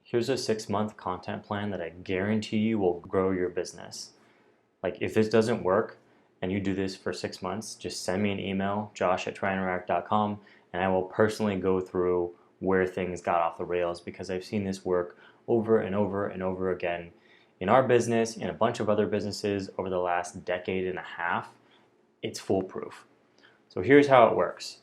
Here's a 6-month content plan that I guarantee you will grow your business. Like if this doesn't work and you do this for 6 months, just send me an email, josh@tryinteract.com, and I will personally go through where things got off the rails because I've seen this work over and over and over again in our business, in a bunch of other businesses over the last decade and a half. It's foolproof. So here's how it works.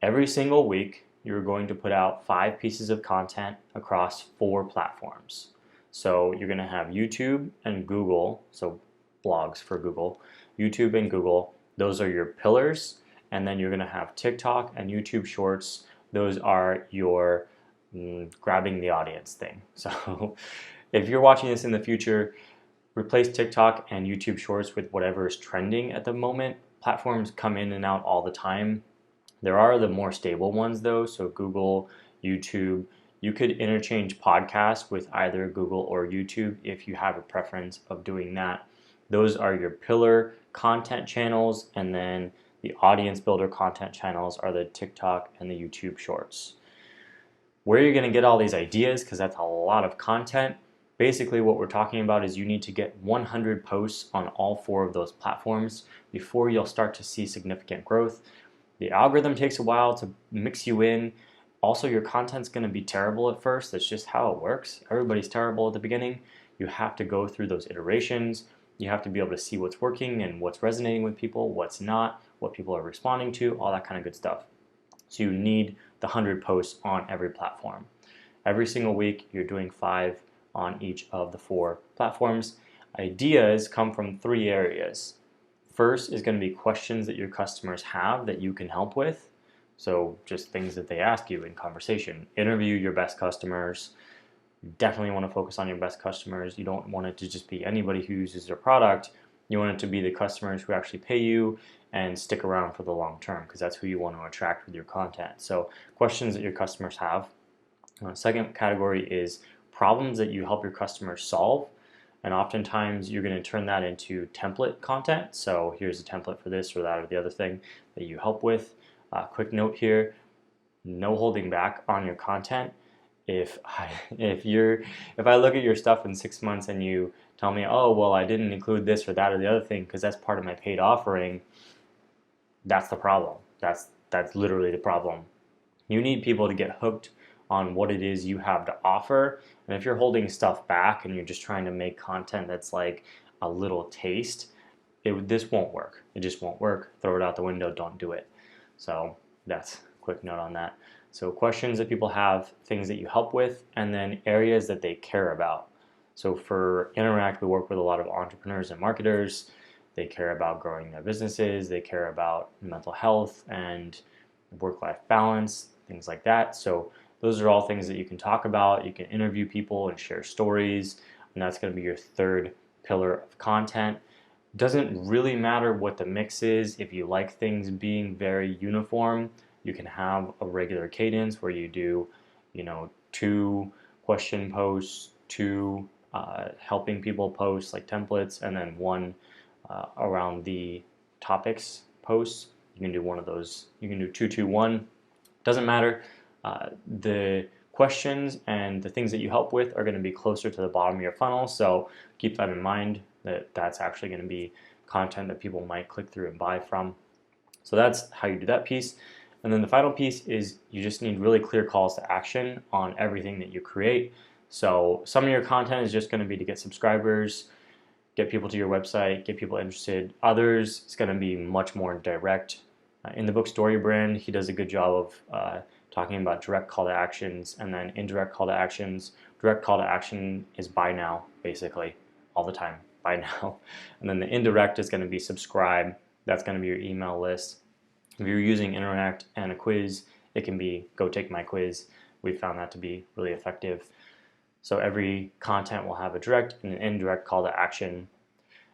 Every single week, you're going to put out 5 pieces of content across 4 platforms. So you're going to have YouTube and Google, so blogs for Google, YouTube and Google, those are your pillars, and then you're going to have TikTok and YouTube Shorts, those are your grabbing the audience thing. So if you're watching this in the future, replace TikTok and YouTube Shorts with whatever is trending at the moment. Platforms come in and out all the time. There are the more stable ones though, so Google, YouTube. You could interchange podcasts with either Google or YouTube if you have a preference of doing that. Those are your pillar content channels, and then the audience builder content channels are the TikTok and the YouTube Shorts. Where you're going to get all these ideas, because that's a lot of content, basically what we're talking about is you need to get 100 posts on all 4 of those platforms before you'll start to see significant growth. The algorithm takes a while to mix you in. Also, your content's going to be terrible at first. That's just how it works. Everybody's terrible at the beginning. You have to go through those iterations. You have to be able to see what's working and what's resonating with people, what's not, what people are responding to, all that kind of good stuff. So you need the 100 posts on every platform. Every single week, you're doing 5 on each of the 4 platforms. Ideas come from 3 areas. First is going to be questions that your customers have that you can help with. So just things that they ask you in conversation. Interview your best customers. You definitely want to focus on your best customers. You don't want it to just be anybody who uses your product. You want it to be the customers who actually pay you and stick around for the long term, because that's who you want to attract with your content. So questions that your customers have. Second category is problems that you help your customers solve. And oftentimes you're going to turn that into template content. So here's a template for this or that or the other thing that you help with. Quick note here, no holding back on your content. If I look at your stuff in 6 months and you tell me, oh, well, I didn't include this or that or the other thing because that's part of my paid offering, that's the problem. That's literally the problem. You need people to get hooked on what it is you have to offer. And if you're holding stuff back and you're just trying to make content that's like a little taste, this won't work. It just won't work. Throw it out the window, don't do it. So that's a quick note on that. So questions that people have, things that you help with, and then areas that they care about. So for Interact, we work with a lot of entrepreneurs and marketers. They care about growing their businesses. They care about mental health and work-life balance, things like that. So those are all things that you can talk about. You can interview people and share stories, and that's going to be your 3rd pillar of content. Doesn't really matter what the mix is. If you like things being very uniform, you can have a regular cadence where you do, 2 question posts, 2 helping people posts like templates, and then 1 around the topics posts. You can do one of those. You can do 2, 2, 1. Doesn't matter. The questions and the things that you help with are going to be closer to the bottom of your funnel, so keep that in mind, that that's actually going to be content that people might click through and buy from. So that's how you do that piece. And then the final piece is you just need really clear calls to action on everything that you create. So some of your content is just going to be to get subscribers, get people to your website, get people interested. Others, it's going to be much more direct. In the book Story Brand, he does a good job of talking about direct call to actions and then indirect call to actions. Direct call to action is buy now, basically, all the time, buy now. And then the indirect is going to be subscribe. That's going to be your email list. If you're using Interact and a quiz, it can be go take my quiz. We found that to be really effective. So every content will have a direct and an indirect call to action.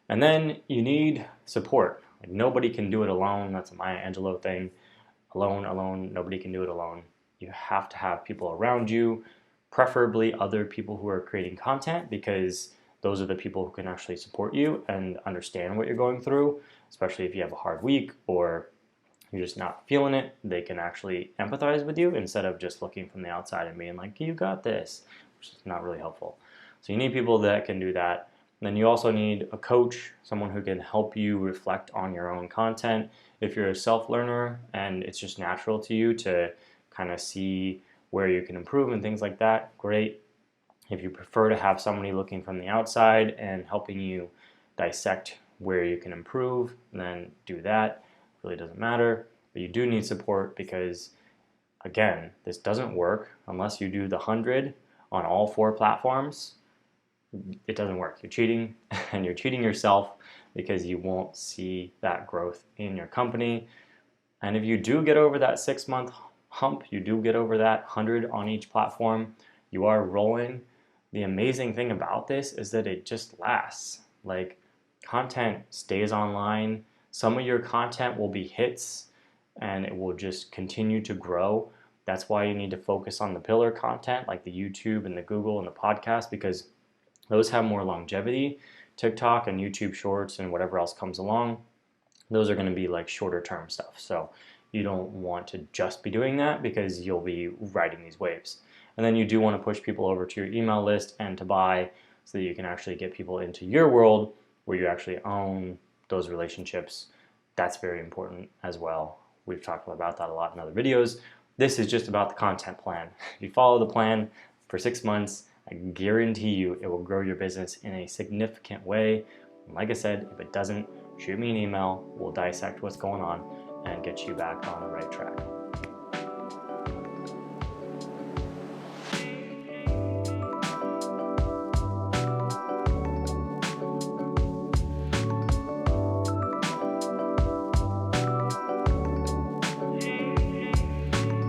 And then you need support. Like nobody can do it alone. That's a Maya Angelou thing. Alone, nobody can do it alone. You have to have people around you, preferably other people who are creating content, because those are the people who can actually support you and understand what you're going through, especially if you have a hard week or you're just not feeling it. They can actually empathize with you instead of just looking from the outside and being like, you got this, which is not really helpful. So you need people that can do that. And then you also need a coach, someone who can help you reflect on your own content. If you're a self-learner and it's just natural to you to kind of see where you can improve and things like that, great. If you prefer to have somebody looking from the outside and helping you dissect where you can improve, then do that. It really doesn't matter. But you do need support because, again, this doesn't work unless you do the 100 on all 4 platforms. It doesn't work. You're cheating, and you're cheating yourself because you won't see that growth in your company. And if you do get over that 6-month hump, you do get over that 100 on each platform, you are rolling. The amazing thing about this is that it just lasts. Like, content stays online. Some of your content will be hits and it will just continue to grow. That's why you need to focus on the pillar content like the YouTube and the Google and the podcast, because those have more longevity. TikTok and YouTube Shorts and whatever else comes along, those are going to be like shorter term stuff. So you don't want to just be doing that because you'll be riding these waves. And then you do want to push people over to your email list and to buy so that you can actually get people into your world where you actually own those relationships. That's very important as well. We've talked about that a lot in other videos. This is just about the content plan. If you follow the plan for 6 months, I guarantee you it will grow your business in a significant way. And like I said, if it doesn't, shoot me an email. We'll dissect what's going on and get you back on the right track.